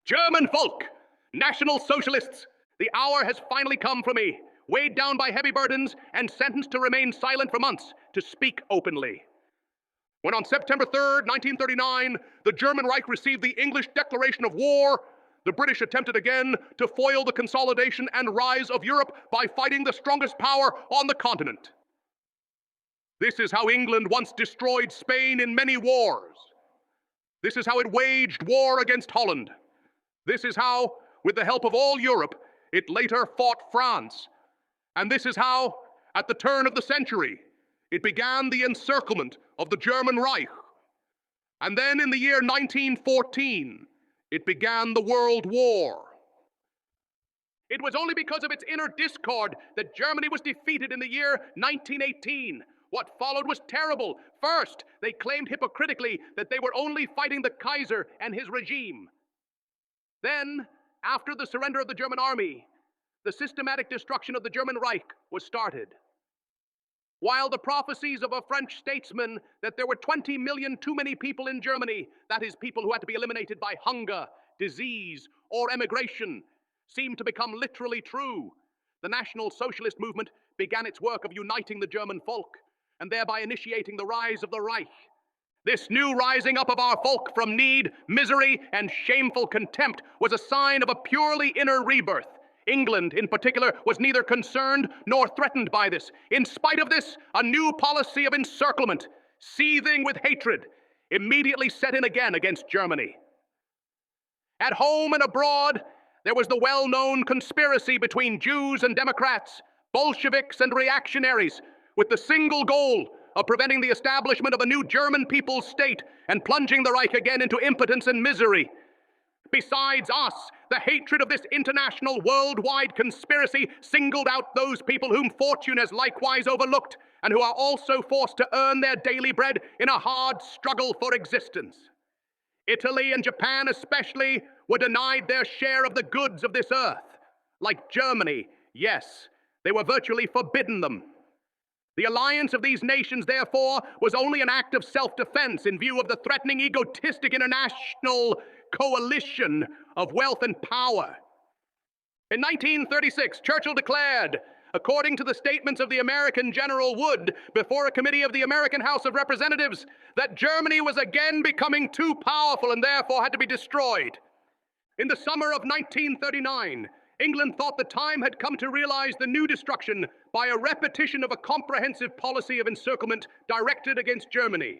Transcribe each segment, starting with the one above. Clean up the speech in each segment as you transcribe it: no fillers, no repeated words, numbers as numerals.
German folk, National Socialists, the hour has finally come for me, weighed down by heavy burdens and sentenced to remain silent for months, to speak openly. When on September 3rd, 1939, the German Reich received the English declaration of war, the British attempted again to foil the consolidation and rise of Europe by fighting the strongest power on the continent. This is how England once destroyed Spain in many wars. This is how it waged war against Holland. This is how, with the help of all Europe, it later fought France. And this is how, at the turn of the century, it began the encirclement of the German Reich. And then in the year 1914, it began the World War. It was only because of its inner discord that Germany was defeated in the year 1918. What followed was terrible. First, they claimed hypocritically that they were only fighting the Kaiser and his regime. Then, after the surrender of the German army, the systematic destruction of the German Reich was started. While the prophecies of a French statesman that there were 20 million too many people in Germany, that is, people who had to be eliminated by hunger, disease, or emigration, seemed to become literally true, the National Socialist movement began its work of uniting the German folk and thereby initiating the rise of the Reich. This new rising up of our folk from need, misery, and shameful contempt was a sign of a purely inner rebirth. England, in particular, was neither concerned nor threatened by this. In spite of this, a new policy of encirclement, seething with hatred, immediately set in again against Germany. At home and abroad, there was the well-known conspiracy between Jews and Democrats, Bolsheviks and reactionaries, with the single goal of preventing the establishment of a new German people's state and plunging the Reich again into impotence and misery. Besides us, the hatred of this international worldwide conspiracy singled out those people whom fortune has likewise overlooked and who are also forced to earn their daily bread in a hard struggle for existence. Italy and Japan especially were denied their share of the goods of this earth. Like Germany, yes, they were virtually forbidden them. The alliance of these nations, therefore, was only an act of self-defense in view of the threatening egotistic international coalition of wealth and power. In 1936, Churchill declared, according to the statements of the American General Wood before a committee of the American House of Representatives, that Germany was again becoming too powerful and therefore had to be destroyed. In the summer of 1939, England thought the time had come to realize the new destruction by a repetition of a comprehensive policy of encirclement directed against Germany.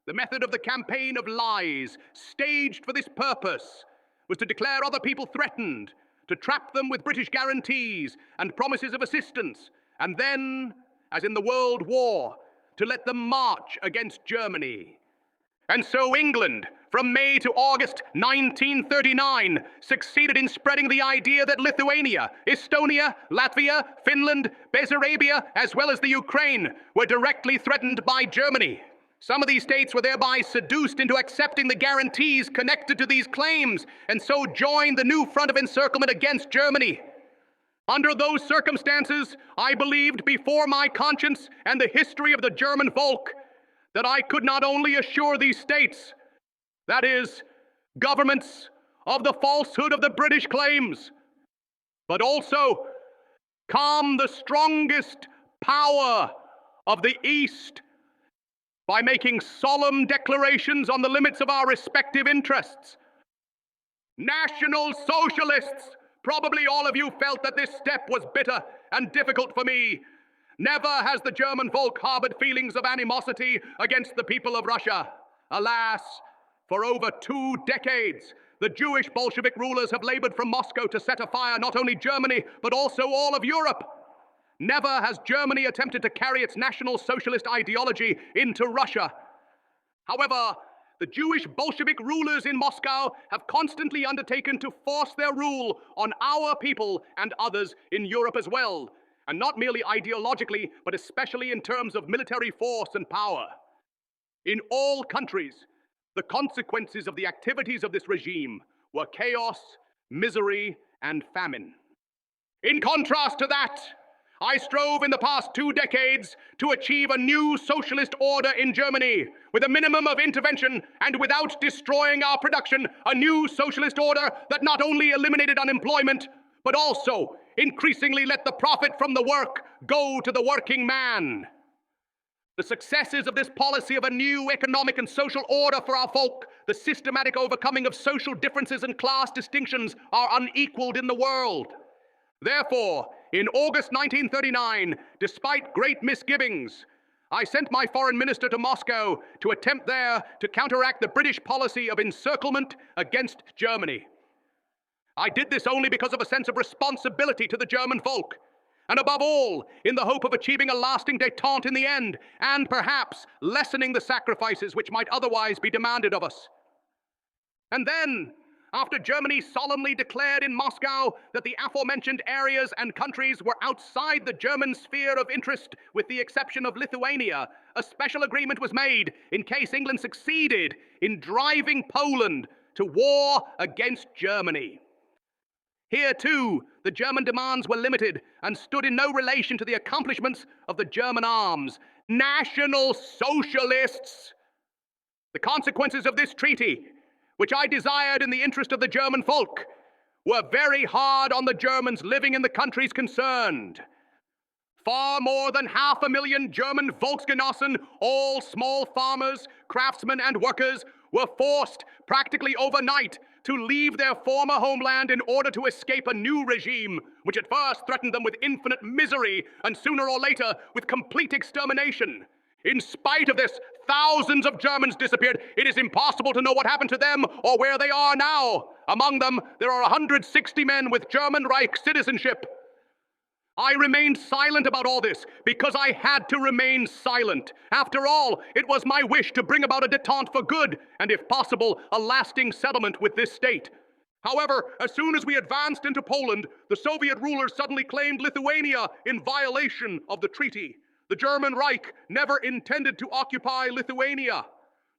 The method of the campaign of lies, staged for this purpose, was to declare other people threatened, to trap them with British guarantees and promises of assistance, and then, as in the World War, to let them march against Germany. And so England, from May to August 1939, succeeded in spreading the idea that Lithuania, Estonia, Latvia, Finland, Bessarabia, as well as the Ukraine, were directly threatened by Germany. Some of these states were thereby seduced into accepting the guarantees connected to these claims, and so joined the new front of encirclement against Germany. Under those circumstances, I believed before my conscience and the history of the German folk that I could not only assure these states, that is, governments, of the falsehood of the British claims, but also calm the strongest power of the East by making solemn declarations on the limits of our respective interests. National Socialists, probably all of you felt that this step was bitter and difficult for me. Never has the German folk harbored feelings of animosity against the people of Russia. Alas, for over 2 decades, the Jewish Bolshevik rulers have labored from Moscow to set afire not only Germany, but also all of Europe. Never has Germany attempted to carry its National Socialist ideology into Russia. However, the Jewish Bolshevik rulers in Moscow have constantly undertaken to force their rule on our people and others in Europe as well, and not merely ideologically, but especially in terms of military force and power. In all countries, the consequences of the activities of this regime were chaos, misery, and famine. In contrast to that, I strove in the past 2 decades to achieve a new socialist order in Germany, with a minimum of intervention and without destroying our production, a new socialist order that not only eliminated unemployment, but also increasingly let the profit from the work go to the working man. The successes of this policy of a new economic and social order for our folk, the systematic overcoming of social differences and class distinctions, are unequaled in the world. Therefore, in August 1939, despite great misgivings, I sent my foreign minister to Moscow to attempt there to counteract the British policy of encirclement against Germany. I did this only because of a sense of responsibility to the German folk, and above all, in the hope of achieving a lasting détente in the end, and perhaps lessening the sacrifices which might otherwise be demanded of us. And then, after Germany solemnly declared in Moscow that the aforementioned areas and countries were outside the German sphere of interest, with the exception of Lithuania, a special agreement was made in case England succeeded in driving Poland to war against Germany. Here, too, the German demands were limited and stood in no relation to the accomplishments of the German arms. National Socialists! The consequences of this treaty, which I desired in the interest of the German folk, were very hard on the Germans living in the countries concerned. Far more than 500,000 German Volksgenossen, all small farmers, craftsmen, and workers, were forced practically overnight to leave their former homeland in order to escape a new regime, which at first threatened them with infinite misery and sooner or later with complete extermination. In spite of this, thousands of Germans disappeared. It is impossible to know what happened to them or where they are now. Among them, there are 160 men with German Reich citizenship. I remained silent about all this because I had to remain silent. After all, it was my wish to bring about a détente for good and, if possible, a lasting settlement with this state. However, as soon as we advanced into Poland, the Soviet rulers suddenly claimed Lithuania in violation of the treaty. The German Reich never intended to occupy Lithuania.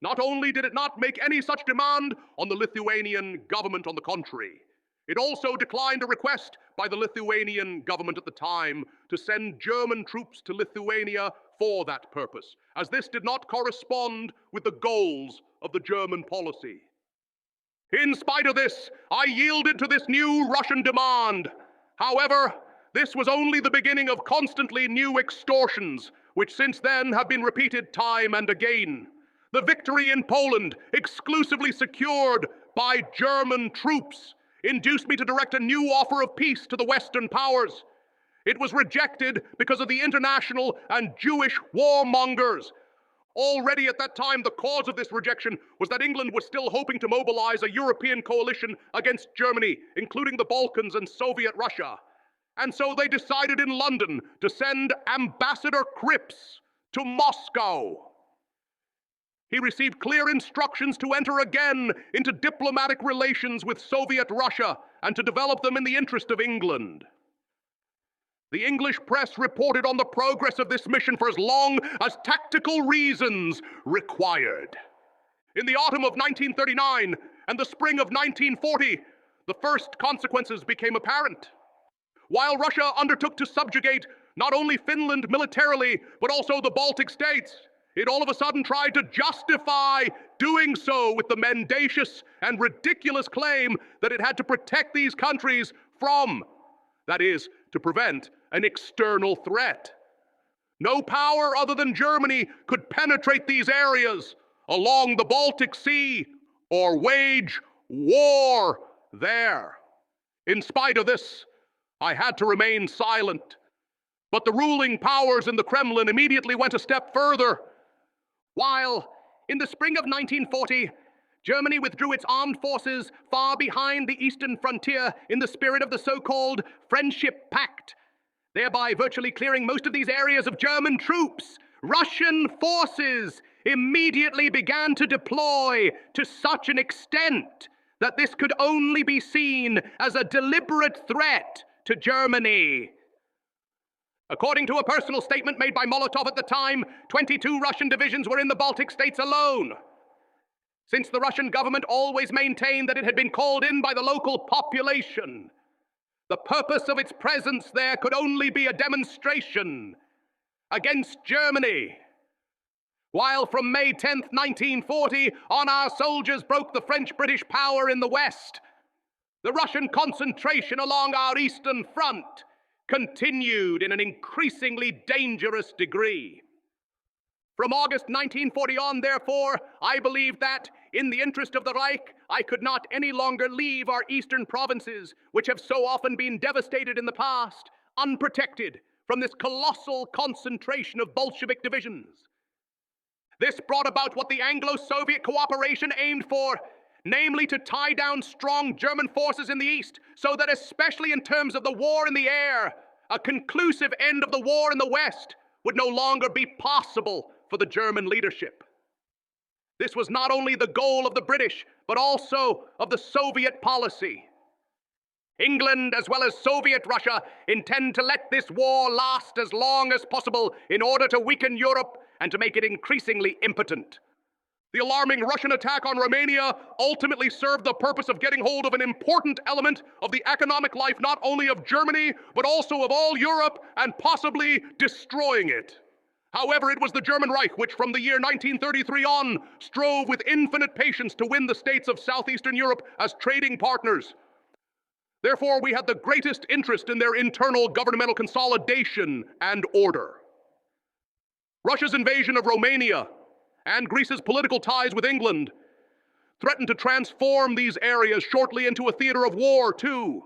Not only did it not make any such demand on the Lithuanian government, on the contrary, it also declined a request by the Lithuanian government at the time to send German troops to Lithuania for that purpose, as this did not correspond with the goals of the German policy. In spite of this, I yielded to this new Russian demand. However, this was only the beginning of constantly new extortions, which since then have been repeated time and again. The victory in Poland, exclusively secured by German troops, induced me to direct a new offer of peace to the Western powers. It was rejected because of the international and Jewish warmongers. Already at that time, the cause of this rejection was that England was still hoping to mobilize a European coalition against Germany, including the Balkans and Soviet Russia. And so they decided in London to send Ambassador Cripps to Moscow. He received clear instructions to enter again into diplomatic relations with Soviet Russia and to develop them in the interest of England. The English press reported on the progress of this mission for as long as tactical reasons required. In the autumn of 1939 and the spring of 1940, the first consequences became apparent. While Russia undertook to subjugate not only Finland militarily, but also the Baltic states, it all of a sudden tried to justify doing so with the mendacious and ridiculous claim that it had to protect these countries from, that is, to prevent an external threat. No power other than Germany could penetrate these areas along the Baltic Sea or wage war there. In spite of this, I had to remain silent. But the ruling powers in the Kremlin immediately went a step further. While, in the spring of 1940, Germany withdrew its armed forces far behind the eastern frontier in the spirit of the so-called Friendship Pact, thereby virtually clearing most of these areas of German troops, Russian forces immediately began to deploy to such an extent that this could only be seen as a deliberate threat to Germany. According to a personal statement made by Molotov at the time, 22 Russian divisions were in the Baltic states alone. Since the Russian government always maintained that it had been called in by the local population, The purpose of its presence there could only be a demonstration against Germany. While from May 10th, 1940 on, our soldiers broke the French-British power in the West, the Russian concentration along our eastern front continued in an increasingly dangerous degree. From August 1940 on, therefore, I believed that, in the interest of the Reich, I could not any longer leave our eastern provinces, which have so often been devastated in the past, unprotected from this colossal concentration of Bolshevik divisions. This brought about what the Anglo-Soviet cooperation aimed for, namely to tie down strong German forces in the east, so that, especially in terms of the war in the air, a conclusive end of the war in the west would no longer be possible for the German leadership. This was not only the goal of the British, but also of the Soviet policy. England, as well as Soviet Russia, intend to let this war last as long as possible in order to weaken Europe and to make it increasingly impotent. The alarming Russian attack on Romania ultimately served the purpose of getting hold of an important element of the economic life not only of Germany, but also of all Europe, and possibly destroying it. However, it was the German Reich which, from the year 1933 on, strove with infinite patience to win the states of southeastern Europe as trading partners. Therefore, we had the greatest interest in their internal governmental consolidation and order. Russia's invasion of Romania and Greece's political ties with England threatened to transform these areas shortly into a theater of war, too.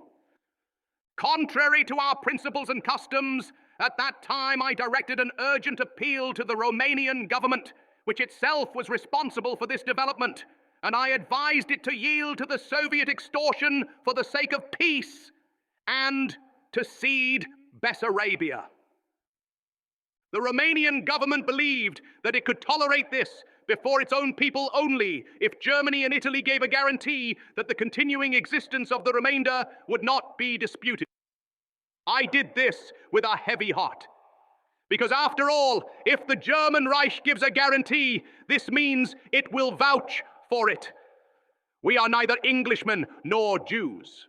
Contrary to our principles and customs, at that time I directed an urgent appeal to the Romanian government, which itself was responsible for this development, and I advised it to yield to the Soviet extortion for the sake of peace and to cede Bessarabia. The Romanian government believed that it could tolerate this before its own people only if Germany and Italy gave a guarantee that the continuing existence of the remainder would not be disputed. I did this with a heavy heart, because after all, if the German Reich gives a guarantee, this means it will vouch for it. We are neither Englishmen nor Jews.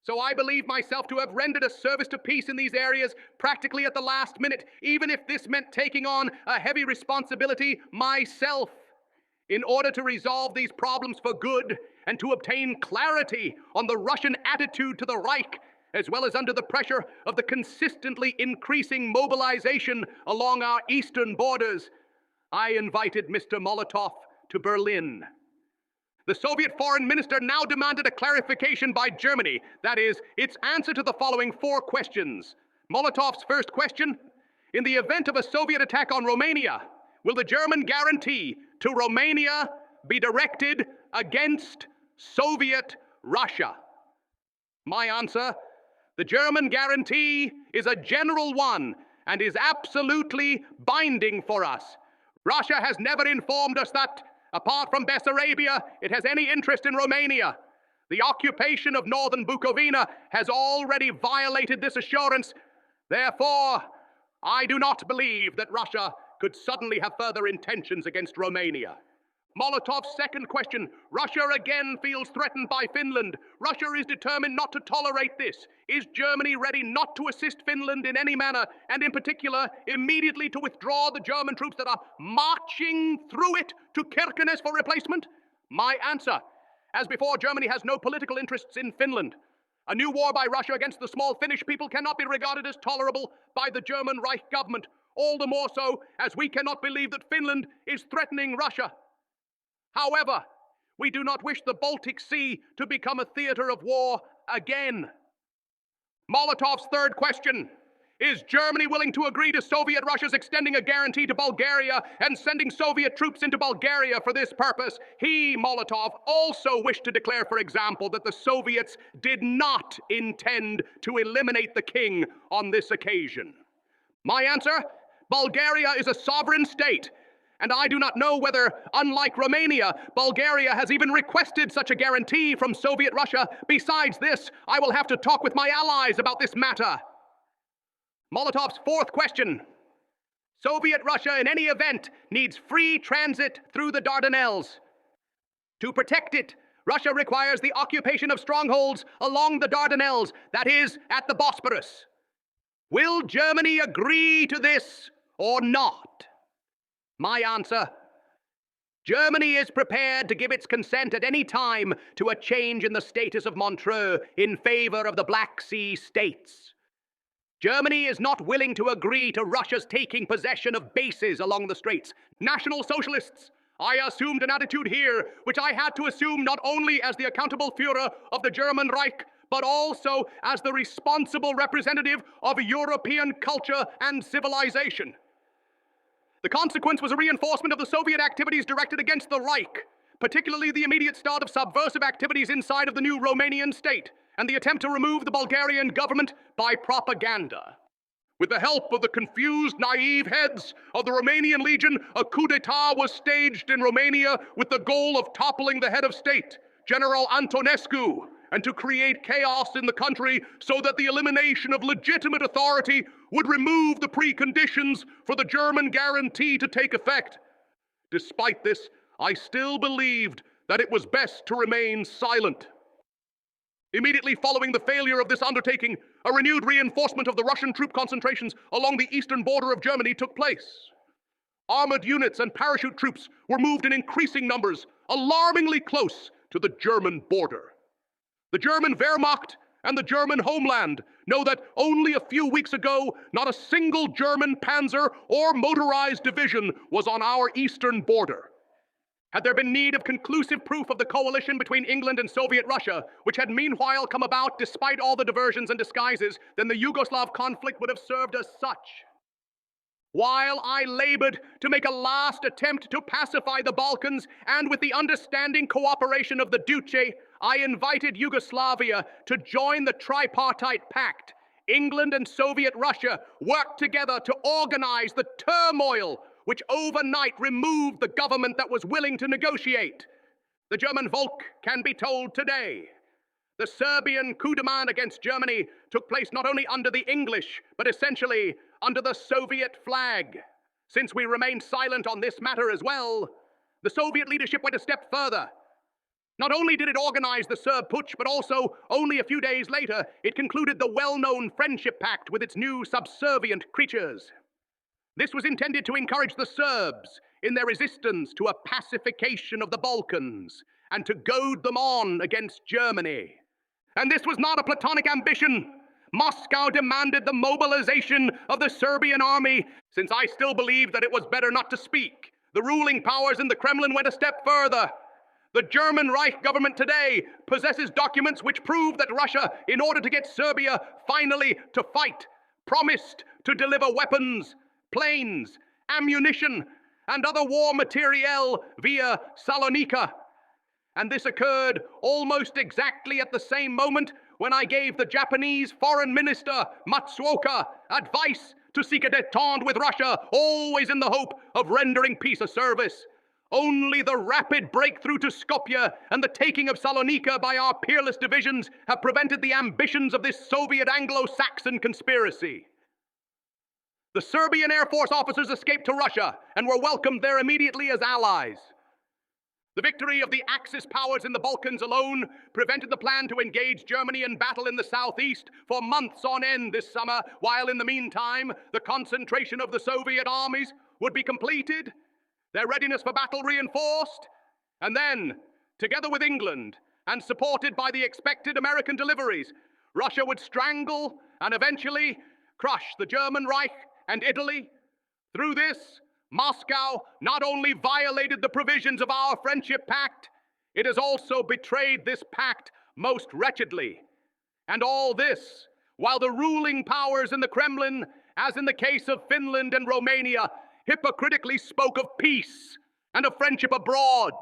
So I believe myself to have rendered a service to peace in these areas practically at the last minute, even if this meant taking on a heavy responsibility myself. In order to resolve these problems for good and to obtain clarity on the Russian attitude to the Reich, as well as under the pressure of the consistently increasing mobilization along our eastern borders, I invited Mr. Molotov to Berlin. The Soviet foreign minister now demanded a clarification by Germany, that is, its answer to the following 4 questions. Molotov's first question: in the event of a Soviet attack on Romania, will the German guarantee to Romania be directed against Soviet Russia? My answer: the German guarantee is a general one and is absolutely binding for us. Russia has never informed us that, apart from Bessarabia, it has any interest in Romania. The occupation of northern Bukovina has already violated this assurance. Therefore, I do not believe that Russia could suddenly have further intentions against Romania. Molotov's second question: Russia again feels threatened by Finland. Russia is determined not to tolerate this. Is Germany ready not to assist Finland in any manner, and in particular, immediately to withdraw the German troops that are marching through it to Kirkenes for replacement? My answer: as before, Germany has no political interests in Finland. A new war by Russia against the small Finnish people cannot be regarded as tolerable by the German Reich government, all the more so as we cannot believe that Finland is threatening Russia. However, we do not wish the Baltic Sea to become a theater of war again. Molotov's third question: is Germany willing to agree to Soviet Russia's extending a guarantee to Bulgaria and sending Soviet troops into Bulgaria for this purpose? He, Molotov, also wished to declare, for example, that the Soviets did not intend to eliminate the king on this occasion. My answer: Bulgaria is a sovereign state, and I do not know whether, unlike Romania, Bulgaria has even requested such a guarantee from Soviet Russia. Besides this, I will have to talk with my allies about this matter. Molotov's fourth question: Soviet Russia, in any event, needs free transit through the Dardanelles. To protect it, Russia requires the occupation of strongholds along the Dardanelles, that is, at the Bosporus. Will Germany agree to this or not? My answer: Germany is prepared to give its consent at any time to a change in the status of Montreux in favor of the Black Sea states. Germany is not willing to agree to Russia's taking possession of bases along the straits. National Socialists, I assumed an attitude here which I had to assume not only as the accountable Führer of the German Reich, but also as the responsible representative of European culture and civilization. The consequence was a reinforcement of the Soviet activities directed against the Reich, particularly the immediate start of subversive activities inside of the new Romanian state, and the attempt to remove the Bulgarian government by propaganda. With the help of the confused, naive heads of the Romanian Legion, a coup d'etat was staged in Romania with the goal of toppling the head of state, General Antonescu, and to create chaos in the country so that the elimination of legitimate authority would remove the preconditions for the German guarantee to take effect. Despite this, I still believed that it was best to remain silent. Immediately following the failure of this undertaking, a renewed reinforcement of the Russian troop concentrations along the eastern border of Germany took place. Armored units and parachute troops were moved in increasing numbers, alarmingly close to the German border. The German Wehrmacht and the German homeland know that only a few weeks ago, not a single German panzer or motorized division was on our eastern border. Had there been need of conclusive proof of the coalition between England and Soviet Russia, which had meanwhile come about despite all the diversions and disguises, then the Yugoslav conflict would have served as such. While I labored to make a last attempt to pacify the Balkans, and with the understanding cooperation of the Duce, I invited Yugoslavia to join the tripartite pact. England and Soviet Russia worked together to organize the turmoil which overnight removed the government that was willing to negotiate. The German Volk can be told today. The Serbian coup de main against Germany took place not only under the English, but essentially under the Soviet flag. Since we remained silent on this matter as well, the Soviet leadership went a step further. Not only did it organize the Serb putsch, but also, only a few days later, it concluded the well-known Friendship Pact with its new subservient creatures. This was intended to encourage the Serbs in their resistance to a pacification of the Balkans and to goad them on against Germany. And this was not a platonic ambition. Moscow demanded the mobilization of the Serbian army. Since I still believed that it was better not to speak, the ruling powers in the Kremlin went a step further. The German Reich government today possesses documents which prove that Russia, in order to get Serbia finally to fight, promised to deliver weapons, planes, ammunition, and other war materiel via Salonika. And this occurred almost exactly at the same moment when I gave the Japanese Foreign Minister Matsuoka advice to seek a détente with Russia, always in the hope of rendering peace a service. Only the rapid breakthrough to Skopje and the taking of Salonika by our peerless divisions have prevented the ambitions of this Soviet Anglo-Saxon conspiracy. The Serbian Air Force officers escaped to Russia and were welcomed there immediately as allies. The victory of the Axis powers in the Balkans alone prevented the plan to engage Germany in battle in the southeast for months on end this summer, while in the meantime, the concentration of the Soviet armies would be completed, their readiness for battle reinforced, and then, together with England and supported by the expected American deliveries, Russia would strangle and eventually crush the German Reich and Italy. Through this, Moscow not only violated the provisions of our Friendship Pact, it has also betrayed this pact most wretchedly. And all this, while the ruling powers in the Kremlin, as in the case of Finland and Romania, hypocritically spoke of peace and of friendship abroad.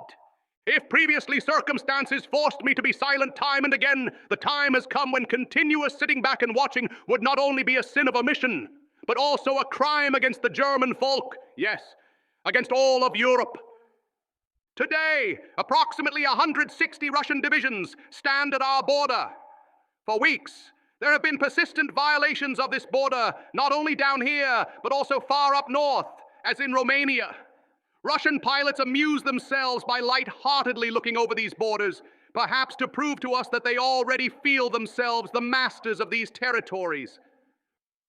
If previously circumstances forced me to be silent time and again, the time has come when continuous sitting back and watching would not only be a sin of omission, but also a crime against the German folk, yes, against all of Europe. Today, approximately 160 Russian divisions stand at our border. For weeks, there have been persistent violations of this border, not only down here, but also far up north, as in Romania. Russian pilots amuse themselves by light-heartedly looking over these borders, perhaps to prove to us that they already feel themselves the masters of these territories.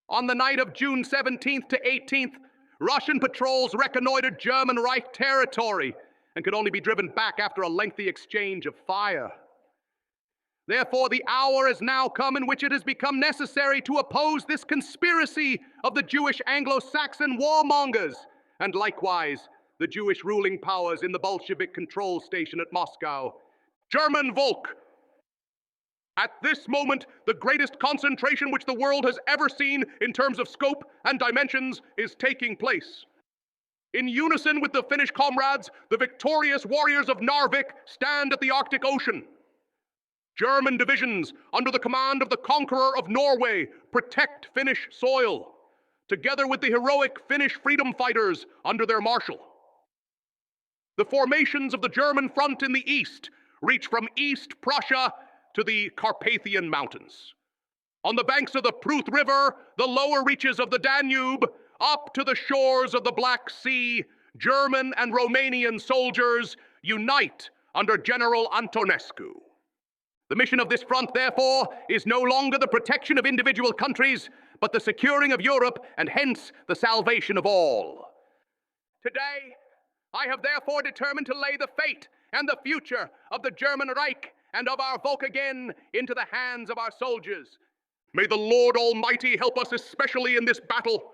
On the night of June 17th to 18th, Russian patrols reconnoitered German Reich territory and could only be driven back after a lengthy exchange of fire. Therefore, the hour has now come in which it has become necessary to oppose this conspiracy of the Jewish Anglo-Saxon warmongers, and likewise the Jewish ruling powers in the Bolshevik control station at Moscow. German Volk! At this moment, the greatest concentration which the world has ever seen in terms of scope and dimensions is taking place. In unison with the Finnish comrades, the victorious warriors of Narvik stand at the Arctic Ocean. German divisions, under the command of the conqueror of Norway, protect Finnish soil, together with the heroic Finnish freedom fighters under their marshal. The formations of the German front in the east reach from East Prussia to the Carpathian Mountains. On the banks of the Pruth River, the lower reaches of the Danube, up to the shores of the Black Sea, German and Romanian soldiers unite under General Antonescu. The mission of this front, therefore, is no longer the protection of individual countries, but the securing of Europe, and hence the salvation of all. Today, I have therefore determined to lay the fate and the future of the German Reich and of our Volk again into the hands of our soldiers. May the Lord Almighty help us especially in this battle,